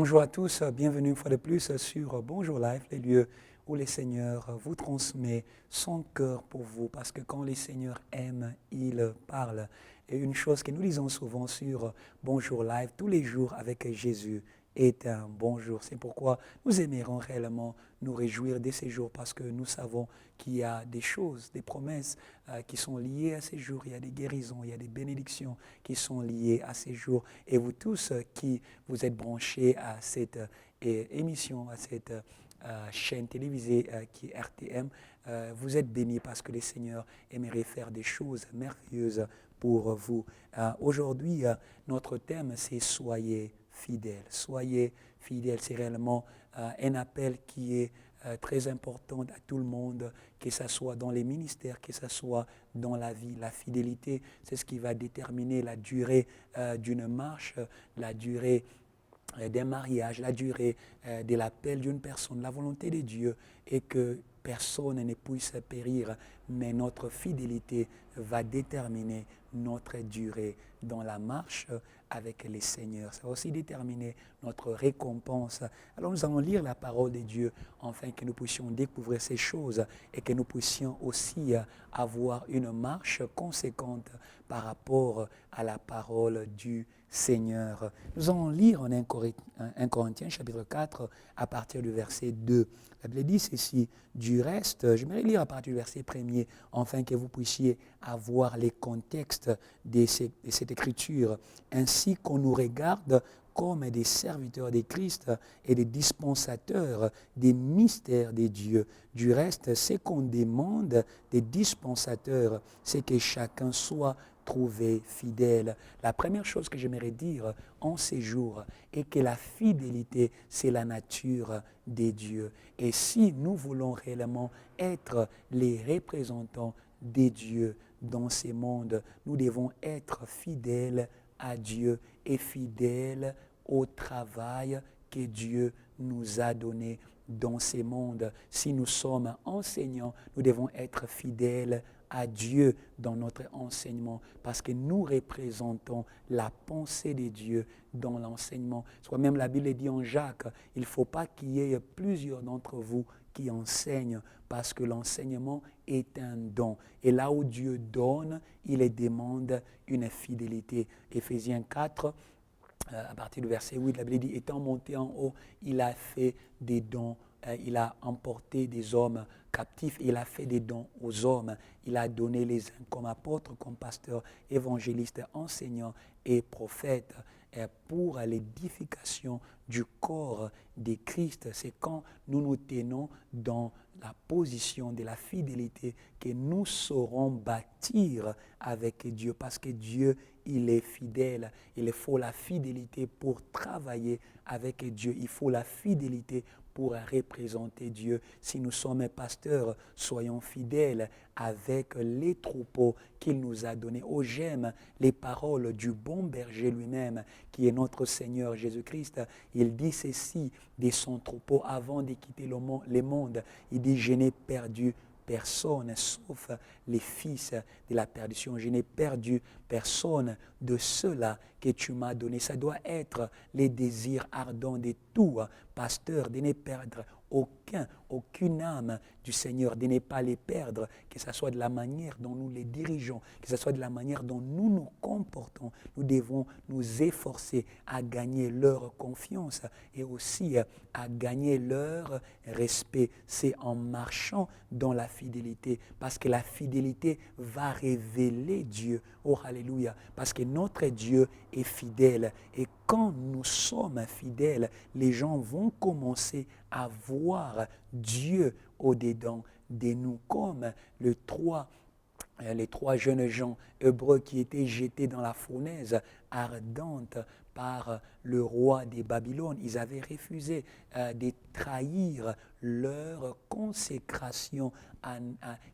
Bonjour à tous, bienvenue une fois de plus sur Bonjour Live, les lieux où le Seigneur vous transmet son cœur pour vous, parce que quand le Seigneur aime, il parle. Et une chose que nous disons souvent sur Bonjour Live, tous les jours avec Jésus est un bon jour. C'est pourquoi nous aimerons réellement nous réjouir de ces jours, parce que nous savons qu'il y a des choses, des promesses qui sont liées à ces jours. Il y a des guérisons, il y a des bénédictions qui sont liées à ces jours. Et vous tous qui vous êtes branchés à cette émission, à cette chaîne télévisée qui est RTM, vous êtes bénis parce que le Seigneur aimerait faire des choses merveilleuses pour vous. Aujourd'hui, notre thème, c'est Soyez fidèles. Soyez fidèles, c'est réellement un appel qui est très important à tout le monde, que ce soit dans les ministères, que ce soit dans la vie. La fidélité, c'est ce qui va déterminer la durée d'une marche, la durée d'un mariage, la durée de l'appel d'une personne. La volonté de Dieu est que personne ne puisse périr, mais notre fidélité va déterminer notre durée dans la marche avec le Seigneur. Ça va aussi déterminer notre récompense. Alors nous allons lire la parole de Dieu afin que nous puissions découvrir ces choses et que nous puissions aussi avoir une marche conséquente par rapport à la parole du Seigneur. Nous allons lire en 1 Corinthiens chapitre 4 à partir du verset 2. La Bible dit ceci: du reste, je vais lire à partir du verset 1er, afin que vous puissiez avoir les contextes de cette écriture. Ainsi qu'on nous regarde comme des serviteurs de Christ et des dispensateurs des mystères de Dieu. Du reste, ce qu'on demande des dispensateurs, c'est que chacun soit trouvé fidèle. La première chose que j'aimerais dire en ces jours est que la fidélité, c'est la nature des dieux. Et si nous voulons réellement être les représentants des dieux dans ces mondes, nous devons être fidèles à Dieu et fidèles au travail que Dieu nous a donné dans ces mondes. Si nous sommes enseignants, nous devons être fidèles à Dieu dans notre enseignement, parce que nous représentons la pensée de Dieu dans l'enseignement. Soit même la Bible dit en Jacques, il ne faut pas qu'il y ait plusieurs d'entre vous qui enseignent, parce que l'enseignement est un don. Et là où Dieu donne, il demande une fidélité. Éphésiens 4, à partir du verset 8, la Bible dit, étant monté en haut, il a fait des dons. Il a emporté des hommes captifs, il a fait des dons aux hommes. Il a donné les uns comme apôtres, comme pasteurs, évangélistes, enseignants et prophètes pour l'édification du corps de Christ. C'est quand nous nous tenons dans la position de la fidélité que nous saurons bâtir avec Dieu, parce que Dieu, il est fidèle. Il faut la fidélité pour travailler avec Dieu. Il faut la fidélité pour représenter Dieu. Si nous sommes pasteurs, soyons fidèles avec les troupeaux qu'il nous a donnés. Oh, j'aime les paroles du bon berger lui-même, qui est notre Seigneur Jésus-Christ. Il dit ceci de son troupeau avant de quitter le monde. Il dit, je n'ai perdu personne, sauf les fils de la perdition. Je n'ai perdu personne de ceux-là que tu m'as donné. Ça doit être les désirs ardents de tout pasteur, de ne perdre aucune âme du Seigneur, de ne pas les perdre, que ce soit de la manière dont nous les dirigeons, que ce soit de la manière dont nous nous comportons. Nous devons nous efforcer à gagner leur confiance et aussi à gagner leur respect. C'est en marchant dans la fidélité, parce que la fidélité va révéler Dieu. Oh, alléluia, parce que notre Dieu est fidèle. Et quand nous sommes fidèles, les gens vont commencer à voir Dieu au-dedans de nous, comme les trois jeunes gens hébreux qui étaient jetés dans la fournaise ardente par le roi des Babylone. Ils avaient refusé de trahir leur consécration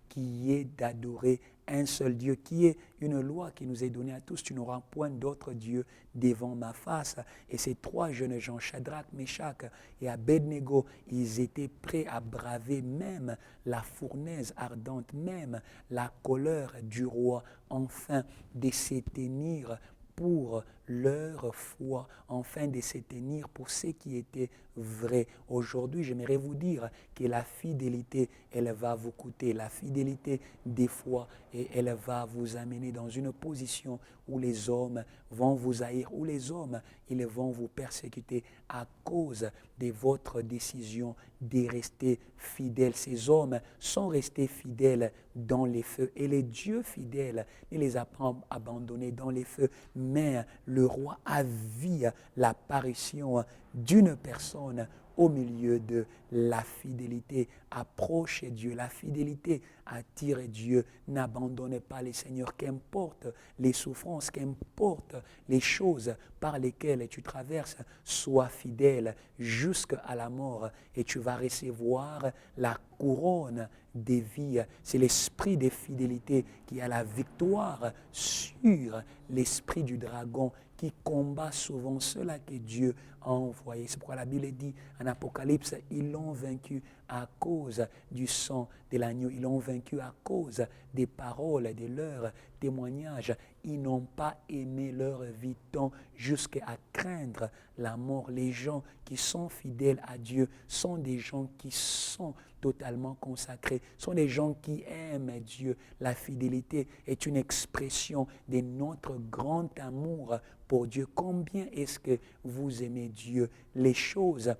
qui est d'adorer un seul Dieu, qui est une loi qui nous est donnée à tous. Tu n'auras point d'autre Dieu devant ma face. Et ces trois jeunes gens, Shadrach, Meshach et Abednego, ils étaient prêts à braver même la fournaise ardente, même la colère du roi, afin de s'éteindre pour leur foi afin de se tenir pour ce qui était vrai. Aujourd'hui, j'aimerais vous dire que la fidélité, elle va vous coûter. La fidélité, des fois, et elle va vous amener dans une position où les hommes vont vous haïr, où les hommes, ils vont vous persécuter à cause de votre décision de rester fidèle. Ces hommes sont restés fidèles dans les feux et les dieux fidèles ne les a pas abandonnés dans les feux, mais le roi a vu l'apparition d'une personne au milieu de la fidélité. Approchez Dieu. La fidélité attire Dieu. N'abandonnez pas les seigneurs, qu'importe les souffrances, qu'importe les choses par lesquelles tu traverses, sois fidèle jusqu'à la mort et tu vas recevoir la couronne des vies. C'est l'esprit de fidélité qui a la victoire sur l'esprit du dragon qui combat souvent cela que Dieu a envoyé. C'est pourquoi la Bible dit en Apocalypse, ils l'ont vaincu à cause du sang de l'agneau. Ils l'ont vaincu à cause des paroles, de leurs témoignages. Ils n'ont pas aimé leur vie tant jusqu'à craindre la mort. Les gens qui sont fidèles à Dieu sont des gens qui sont totalement consacrés, sont des gens qui aiment Dieu. La fidélité est une expression de notre grand amour pour Dieu. Combien est-ce que vous aimez Dieu? Les choses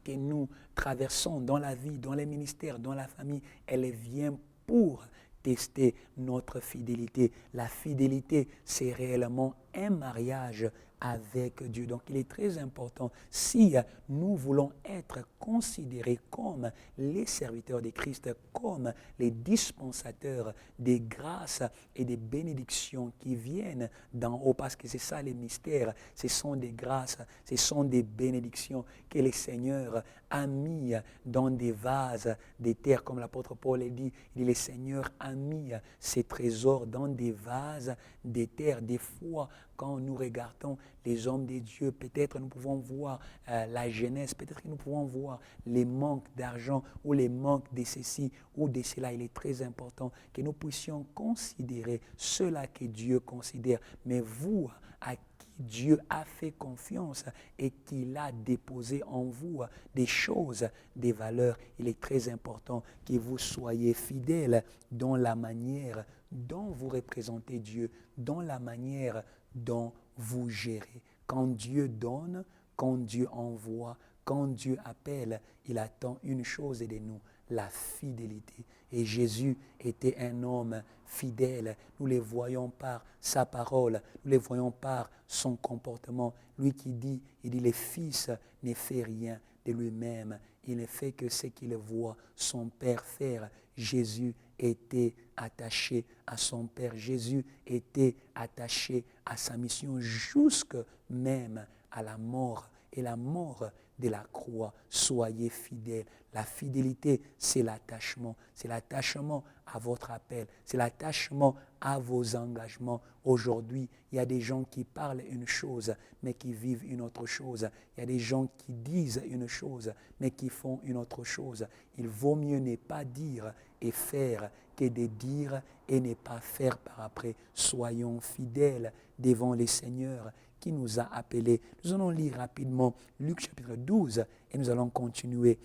que nous traversons dans la vie, dans les ministères, dans la famille, elles viennent pour tester notre fidélité. La fidélité, c'est réellement un mariage avec Dieu. Donc, il est très important, si nous voulons être considérés comme les serviteurs de Christ, comme les dispensateurs des grâces et des bénédictions qui viennent d'en haut, parce que c'est ça les mystères, ce sont des grâces, ce sont des bénédictions que le Seigneur a mis dans des vases de terre, comme l'apôtre Paul dit, le Seigneur a mis ses trésors dans des vases de terre. Des fois, quand nous regardons les hommes de Dieu, peut-être nous pouvons voir la jeunesse, peut-être que nous pouvons voir les manques d'argent ou les manques de ceci ou de cela. Il est très important que nous puissions considérer cela que Dieu considère. Mais vous, à qui Dieu a fait confiance et qu'il a déposé en vous des choses, des valeurs, il est très important que vous soyez fidèles dans la manière dont vous représentez Dieu, dans la manière dont vous gérez. Quand Dieu donne, quand Dieu envoie, quand Dieu appelle, il attend une chose de nous, la fidélité. Et Jésus était un homme fidèle. Nous le voyons par sa parole, nous le voyons par son comportement. Lui qui dit, il dit, le Fils ne fait rien de lui-même, il ne fait que ce qu'il voit son Père faire. Jésus était attaché à son Père. Jésus était attaché à sa mission jusque même à la mort. Et la mort de la croix, soyez fidèles. La fidélité, c'est l'attachement. C'est l'attachement à votre appel. C'est l'attachement à vos engagements. Aujourd'hui, il y a des gens qui parlent une chose, mais qui vivent une autre chose. Il y a des gens qui disent une chose, mais qui font une autre chose. Il vaut mieux ne pas dire et faire que de dire et ne pas faire par après. Soyons fidèles devant les seigneurs qui nous a appelés. Nous allons lire rapidement Luc chapitre 12 et nous allons continuer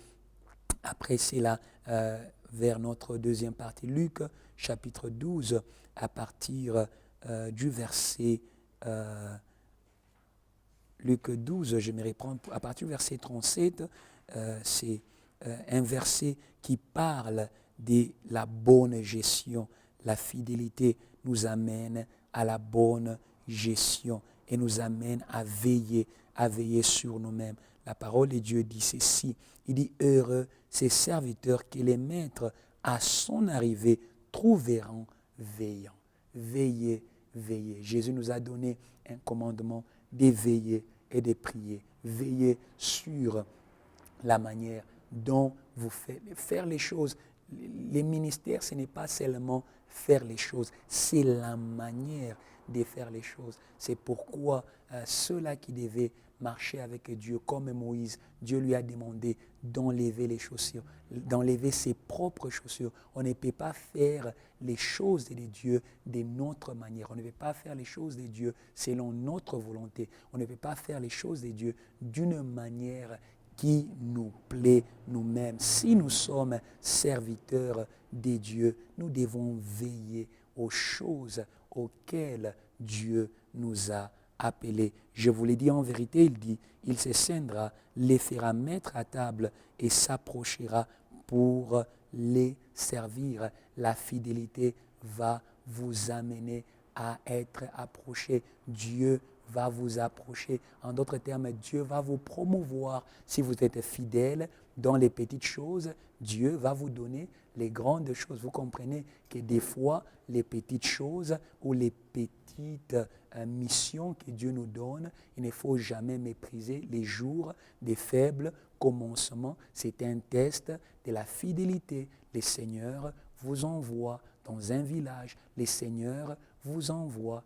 après cela vers notre deuxième partie. Luc chapitre 12 à partir du verset Luc 12, je me reprends à partir du verset 37, c'est un verset qui parle de la bonne gestion. La fidélité nous amène à la bonne gestion et nous amène à veiller sur nous-mêmes. La parole de Dieu dit ceci, il dit « Heureux ces serviteurs que les maîtres à son arrivée trouveront veillant. » Veillez, veillez. Jésus nous a donné un commandement de veiller et de prier. Veillez sur la manière dont vous faites. Faire les choses, les ministères, ce n'est pas seulement faire les choses, c'est la manière défaire les choses. C'est pourquoi ceux-là qui devaient marcher avec Dieu comme Moïse, Dieu lui a demandé d'enlever les chaussures, d'enlever ses propres chaussures. On ne peut pas faire les choses de Dieu de notre manière. On ne peut pas faire les choses de Dieu selon notre volonté. On ne peut pas faire les choses de Dieu d'une manière qui nous plaît nous-mêmes. Si nous sommes serviteurs de Dieu, nous devons veiller aux choses auxquelles Dieu nous a appelés. Je vous l'ai dit en vérité, il dit, il se scindra, les fera mettre à table et s'approchera pour les servir. La fidélité va vous amener à être approché. Dieu va vous approcher. En d'autres termes, Dieu va vous promouvoir. Si vous êtes fidèle dans les petites choses, Dieu va vous donner les grandes choses. Vous comprenez que des fois, les petites choses ou les petites missions que Dieu nous donne, il ne faut jamais mépriser les jours des faibles commencements. C'est un test de la fidélité. Les seigneurs vous envoient dans un village. Les seigneurs vous envoient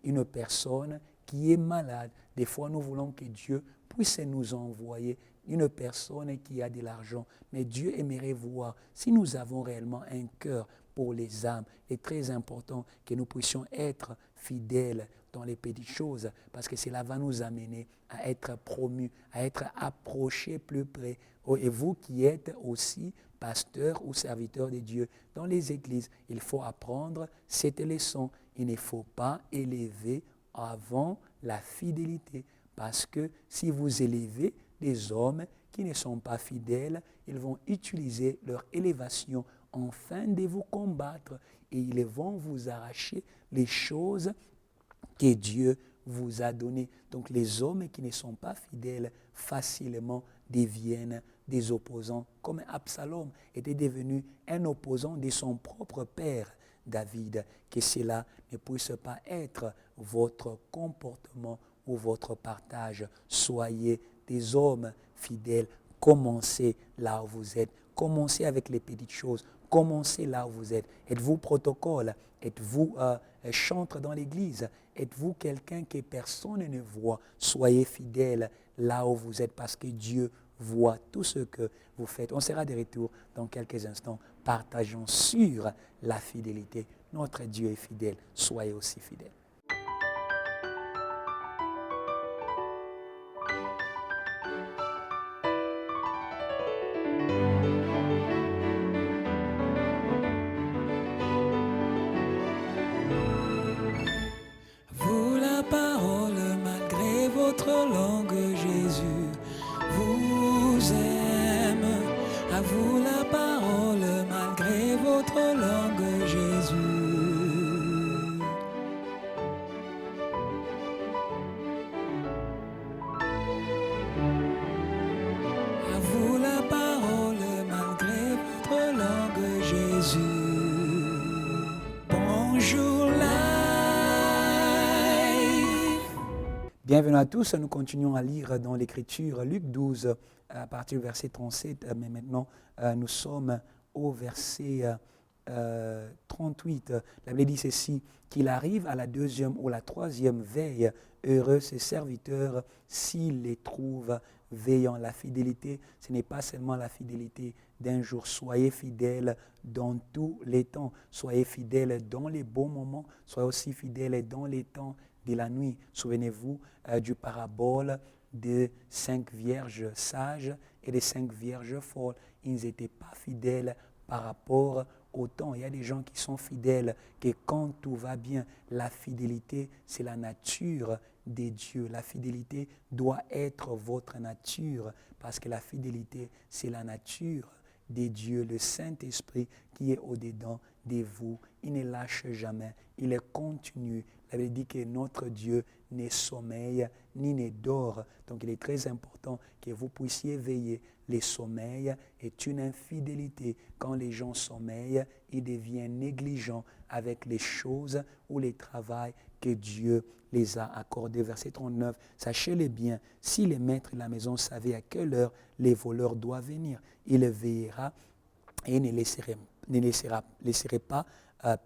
une personne qui est malade. Des fois, nous voulons que Dieu puisse nous envoyer une personne qui a de l'argent. Mais Dieu aimerait voir si nous avons réellement un cœur pour les âmes. Il est très important que nous puissions être fidèles dans les petites choses parce que cela va nous amener à être promus, à être approchés plus près. Et vous qui êtes aussi pasteur ou serviteur de Dieu dans les églises, il faut apprendre cette leçon. Il ne faut pas élever avant la fidélité. Parce que si vous élevez des hommes qui ne sont pas fidèles, ils vont utiliser leur élévation afin de vous combattre et ils vont vous arracher les choses que Dieu vous a données. Donc les hommes qui ne sont pas fidèles facilement deviennent des opposants. Comme Absalom était devenu un opposant de son propre père David. Que cela ne puisse pas être votre comportement ou votre partage. Soyez des hommes fidèles. Commencez là où vous êtes. Commencez avec les petites choses. Commencez là où vous êtes. Êtes-vous protocole? Êtes-vous chantre dans l'église? Êtes-vous quelqu'un que personne ne voit? Soyez fidèle là où vous êtes parce que Dieu voit tout ce que vous faites. On sera de retour dans quelques instants. Partageons sur la fidélité. Notre Dieu est fidèle. Soyez aussi fidèles. Vous la parole malgré votre langue, Jésus vous aime. À vous la parole malgré votre langue, Jésus. À vous la parole malgré votre langue, Jésus. Bonjour life. Bienvenue à tous, nous continuons à lire dans l'Écriture Luc 12 à partir du verset 37, mais maintenant nous sommes au verset 38. La Bible dit ceci, qu'il arrive à la deuxième ou la troisième veille, heureux ses serviteurs s'ils les trouvent veillant. La fidélité, ce n'est pas seulement la fidélité d'un jour. Soyez fidèles dans tous les temps. Soyez fidèles dans les bons moments. Soyez aussi fidèles dans les temps de la nuit. Souvenez-vous du parabole de 5 vierges sages et des 5 vierges folles. Ils n'étaient pas fidèles par rapport au temps. Il y a des gens qui sont fidèles, que quand tout va bien, la fidélité, c'est la nature de Dieu. La fidélité doit être votre nature, parce que la fidélité, c'est la nature de Dieu, le Saint-Esprit qui est au-dedans de vous. Il ne lâche jamais, il est continu. La Bible dit que notre Dieu ne sommeille ni ne dort. Donc il est très important que vous puissiez veiller. Le sommeil est une infidélité. Quand les gens sommeillent, ils deviennent négligents avec les choses ou les travails que Dieu les a accordés. Verset 39, sachez-le bien, si le maître de la maison savait à quelle heure les voleurs doivent venir, il veillera et ne laisserait pas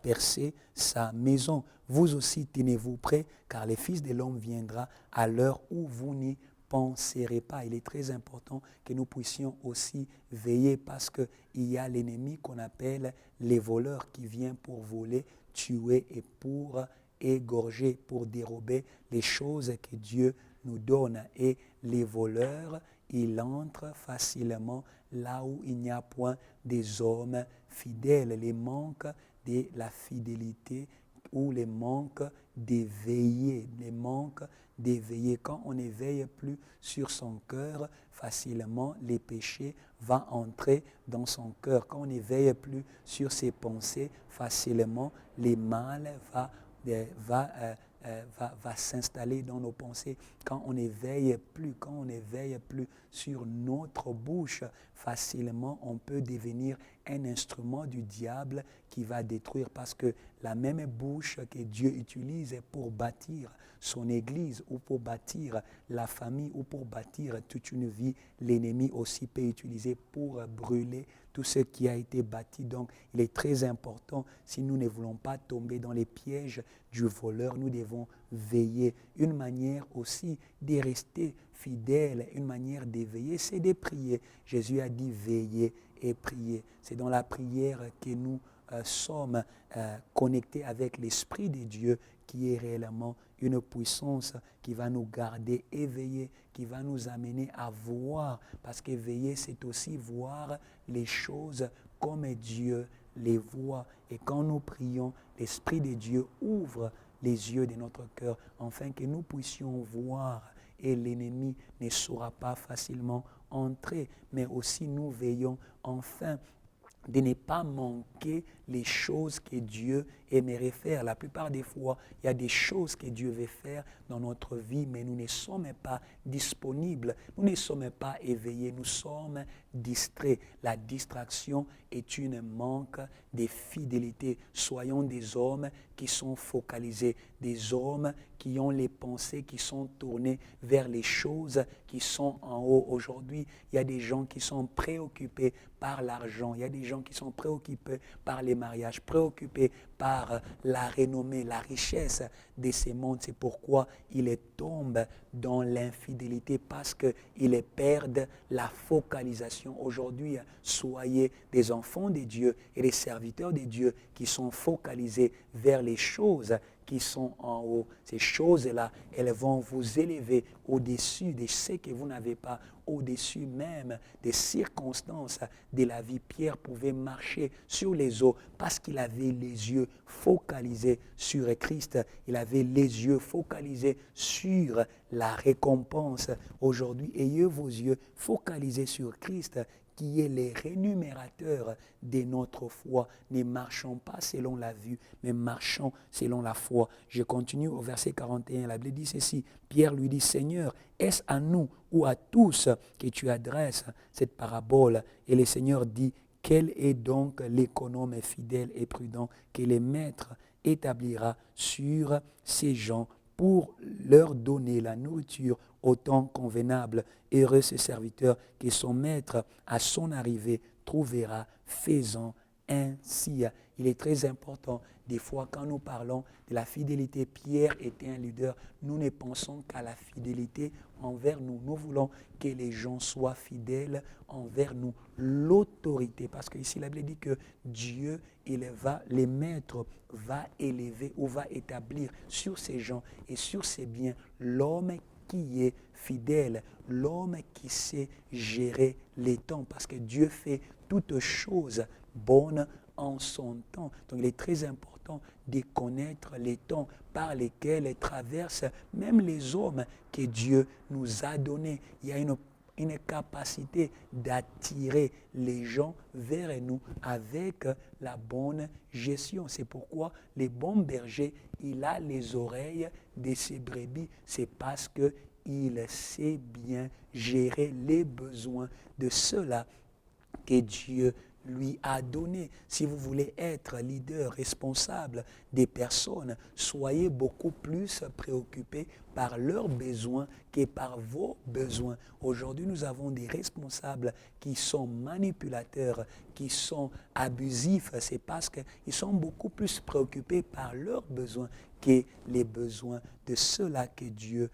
percer sa maison. Vous aussi, tenez-vous prêts, car le Fils de l'homme viendra à l'heure où vous n'y penserez pas. Il est très important que nous puissions aussi veiller parce qu'il y a l'ennemi qu'on appelle les voleurs qui vient pour voler, tuer et pour égorger, pour dérober les choses que Dieu nous donne. Et les voleurs, ils entrent facilement là où il n'y a point des hommes fidèles. Les manques de la fidélité ou les manques d'éveiller, les manques d'éveiller. Quand on n'éveille plus sur son cœur, facilement les péchés vont entrer dans son cœur. Quand on n'éveille plus sur ses pensées, facilement les mal va s'installer dans nos pensées. Quand on n'éveille plus sur notre bouche, facilement on peut devenir un instrument du diable qui va détruire, parce que la même bouche que Dieu utilise pour bâtir son église ou pour bâtir la famille ou pour bâtir toute une vie, l'ennemi aussi peut utiliser pour brûler tout ce qui a été bâti. Donc, il est très important, si nous ne voulons pas tomber dans les pièges du voleur, nous devons veiller. Une manière aussi de rester fidèle, une manière d'éveiller, c'est de prier. Jésus a dit veiller et prier. C'est dans la prière que nous sommes connectés avec l'Esprit de Dieu, qui est réellement une puissance qui va nous garder éveillés, qui va nous amener à voir, parce qu'éveiller, c'est aussi voir les choses comme Dieu les voit. Et quand nous prions, l'Esprit de Dieu ouvre les yeux de notre cœur, afin que nous puissions voir, et l'ennemi ne saura pas facilement entrer. Mais aussi nous veillons enfin de ne pas manquer les choses que Dieu aimerait faire. La plupart des fois, il y a des choses que Dieu veut faire dans notre vie, mais nous ne sommes pas disponibles, nous ne sommes pas éveillés, nous sommes distraits. La distraction est une manque de fidélité. Soyons des hommes qui sont focalisés, des hommes qui ont les pensées qui sont tournées vers les choses qui sont en haut. Aujourd'hui, il y a des gens qui sont préoccupés par l'argent, il y a des gens qui sont préoccupés par les mariages, préoccupés par la renommée, la richesse de ces mondes. C'est pourquoi ils tombent dans l'infidélité, parce qu'ils perdent la focalisation. Aujourd'hui, soyez des enfants de Dieu et des serviteurs de Dieu qui sont focalisés vers les choses qui sont en haut. Ces choses-là, elles vont vous élever au-dessus de ce que vous n'avez pas, au-dessus même des circonstances de la vie. Pierre pouvait marcher sur les eaux parce qu'il avait les yeux focalisés sur Christ. Il avait les yeux focalisés sur la récompense. Aujourd'hui, ayez vos yeux focalisés sur Christ, qui est le rémunérateur de notre foi. Ne marchons pas selon la vue, mais marchons selon la foi. Je continue au verset 41. La Bible dit ceci. Pierre lui dit, Seigneur, est-ce à nous ou à tous que tu adresses cette parabole? Et le Seigneur dit, quel est donc l'économe fidèle et prudent que le maître établira sur ces gens pour leur donner la nourriture au temps convenable? Heureux ce serviteur que son maître, à son arrivée, trouvera faisant ainsi. Il est très important, des fois, quand nous parlons de la fidélité, Pierre était un leader. Nous ne pensons qu'à la fidélité envers nous. Nous voulons que les gens soient fidèles envers nous. L'autorité, parce qu'ici, la Bible dit que Dieu, les maîtres, va élever ou va établir sur ces gens et sur ces biens l'homme qui est fidèle, l'homme qui sait gérer les temps, parce que Dieu fait toutes choses bonnes en son temps. Donc il est très important de connaître les temps par lesquels traversent même les hommes que Dieu nous a donnés. Il y a une capacité d'attirer les gens vers nous avec la bonne gestion. C'est pourquoi le bon berger, il a les oreilles de ses brebis. C'est parce qu'il sait bien gérer les besoins de ceux-là que Dieu lui a donné. Si vous voulez être leader, responsable des personnes, soyez beaucoup plus préoccupés par leurs besoins que par vos besoins. Aujourd'hui, nous avons des responsables qui sont manipulateurs, qui sont abusifs. C'est parce qu'ils sont beaucoup plus préoccupés par leurs besoins que les besoins de ceux-là que Dieu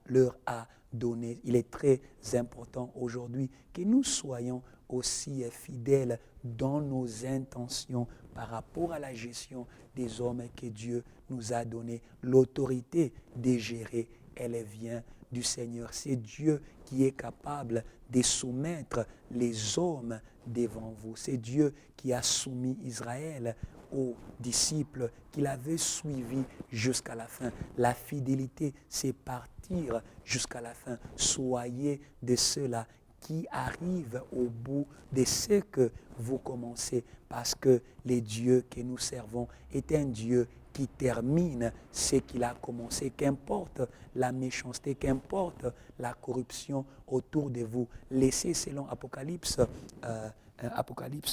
leur a donné. Il est très important aujourd'hui que nous soyons aussi fidèles dans nos intentions par rapport à la gestion des hommes que Dieu nous a donnés. L'autorité de gérer, elle vient du Seigneur. C'est Dieu qui est capable de soumettre les hommes devant vous. C'est Dieu qui a soumis Israël aux disciples qu'il avait suivis jusqu'à la fin. La fidélité, c'est partir jusqu'à la fin. Soyez de ceux-là qui arrivent au bout de ce que vous commencez, parce que le Dieu que nous servons est un Dieu qui termine ce qu'il a commencé. Qu'importe la méchanceté, qu'importe la corruption autour de vous, laissez selon Apocalypse,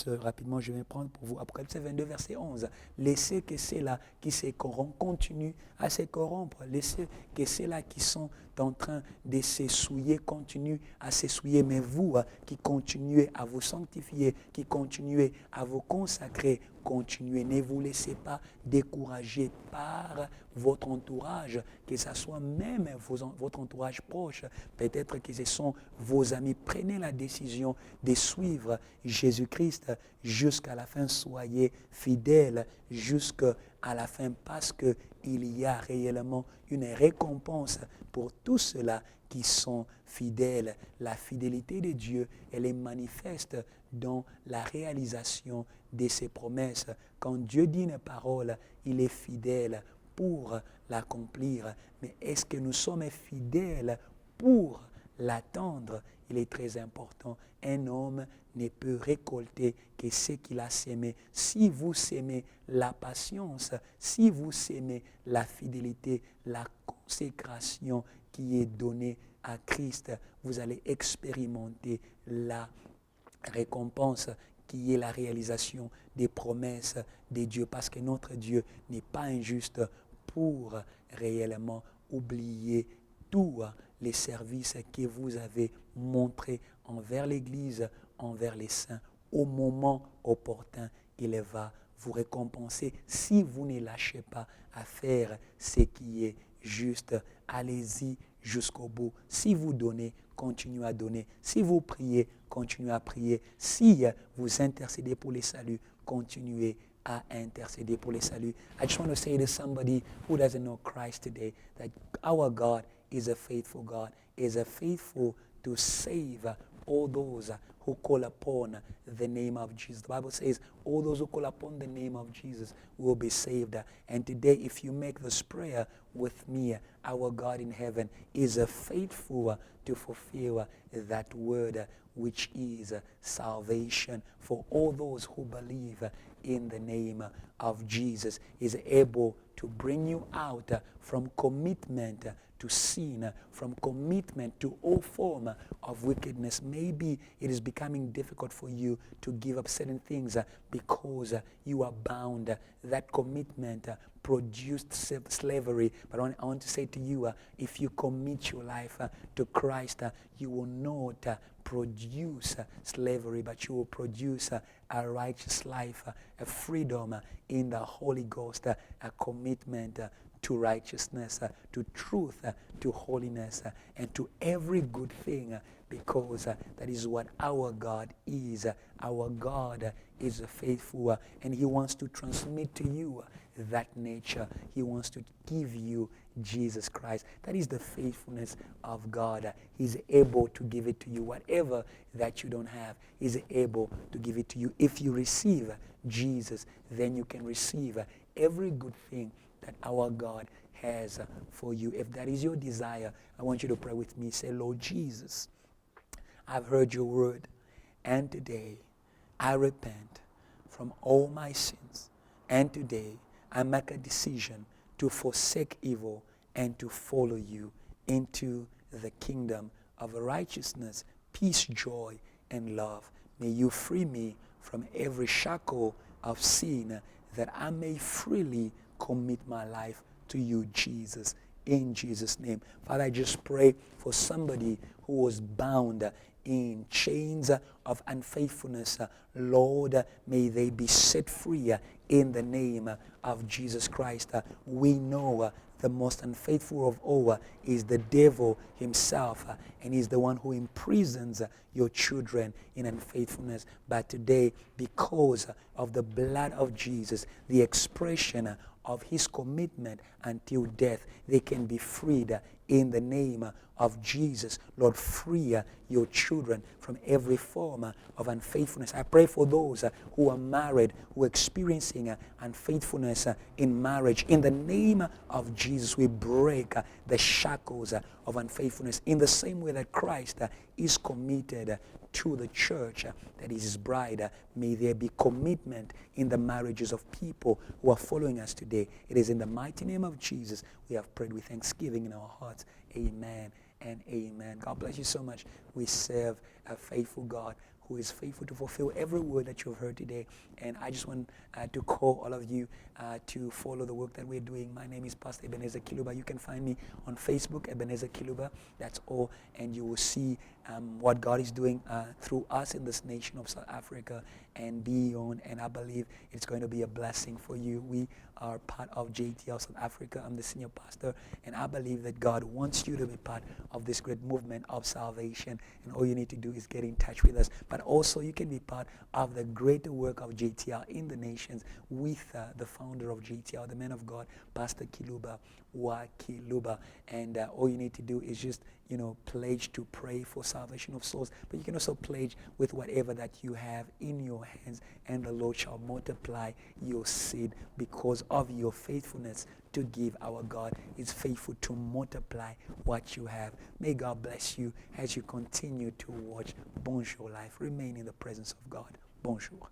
rapidement je vais prendre pour vous, Apocalypse 22, verset 11. Laissez que ceux-là qui se corrompent continuent à se corrompre. Laissez que ceux-là qui sont en train de se souiller continuent à se souiller. Mais vous qui continuez à vous sanctifier, qui continuez à vous consacrer, continuez. Ne vous laissez pas décourager par votre entourage, que ce soit même votre entourage proche. Peut-être que ce sont vos amis. Prenez la décision de suivre Jésus-Christ jusqu'à la fin. Soyez fidèles jusqu'à la fin, parce qu'il y a réellement une récompense pour tous ceux-là qui sont fidèles. La fidélité de Dieu, elle est manifeste dans la réalisation de ses promesses. Quand Dieu dit une parole, il est fidèle pour l'accomplir. Mais est-ce que nous sommes fidèles pour l'attendre? Il est très important. Un homme ne peut récolter que ce qu'il a sémé. Si vous sémez la patience, si vous sémez la fidélité, la consécration qui est donnée à Christ, vous allez expérimenter la récompense qui est la réalisation des promesses de Dieu, parce que notre Dieu n'est pas injuste pour réellement oublier tous les services que vous avez montrés envers l'Église, envers les saints. Au moment opportun, il va vous récompenser si vous ne lâchez pas à faire ce qui est juste. Allez-y jusqu'au bout. Si vous donnez, continuez à donner. Si vous priez, continuez à prier. Si vous intercédez pour les saluts, continuez à intercéder pour les saluts. I just want to say to somebody who doesn't know Christ today that our God is a faithful God, is a faithful to save all those who call upon the name of Jesus. The Bible says, all those who call upon the name of Jesus will be saved. And today, if you make this prayer with me, our God in heaven is faithful to fulfill that word, which is salvation for all those who believe in the name of Jesus. Is able to bring you out from commitment to sin, from commitment to all form of wickedness. Maybe it is becoming difficult for you to give up certain things because you are bound. That commitment produced slavery. But I want to say to you, if you commit your life to Christ, you will not produce slavery, but you will produce a righteous life, a freedom in the Holy Ghost, a commitment to righteousness, to truth, to holiness, and to every good thing, because that is what our God is. Our God is faithful, and He wants to transmit to you that nature. He wants to give you Jesus Christ. That is the faithfulness of God. He's able to give it to you. Whatever that you don't have, He's able to give it to you. If you receive Jesus, then you can receive every good thing that our God has for you. If that is your desire, I want you to pray with me. Say, Lord Jesus, I've heard your word, and today I repent from all my sins. And today I make a decision to forsake evil and to follow you into the kingdom of righteousness, peace, joy, and love. May you free me from every shackle of sin, that I may freely commit my life to you, Jesus. In Jesus' name. Father, I just pray for somebody who was bound in chains of unfaithfulness. Lord, may they be set free in the name of Jesus Christ. We know the most unfaithful of all is the devil himself, and he's the one who imprisons your children in unfaithfulness. But today, because of the blood of Jesus, the expression of his commitment until death, they can be freed in the name of Jesus. Lord, free your children from every form of unfaithfulness. I pray for those who are married, who are experiencing unfaithfulness in marriage. In the name of Jesus, we break the shackles of unfaithfulness in the same way that Christ is committed to the church that is his bride. May there be commitment in the marriages of people who are following us today. It is in the mighty name of Jesus we have prayed with thanksgiving in our hearts. Amen and amen. God bless you so much. We serve a faithful God who is faithful to fulfill every word that you've heard today. And I just want to call all of you to follow the work that we're doing. My name is Pastor Ebenezer Kiluba. You can find me on Facebook, Ebenezer Kiluba. That's all. And you will see what God is doing through us in this nation of South Africa and beyond. And I believe it's going to be a blessing for you. We are part of JTL South Africa. I'm the senior pastor. And I believe that God wants you to be part of this great movement of salvation. And all you need to do is get in touch with us. But also you can be part of the greater work of JTL in the nations with the founder of JTL, the man of God, Pastor Kiluba Wa Kiluba. And all you need to do is just, pledge to pray for salvation of souls. But you can also pledge with whatever that you have in your hands, and the Lord shall multiply your seed because of your faithfulness to give. Our God is faithful to multiply what you have. May God bless you as you continue to watch Bonjour Life. Remain in the presence of God. Bonjour.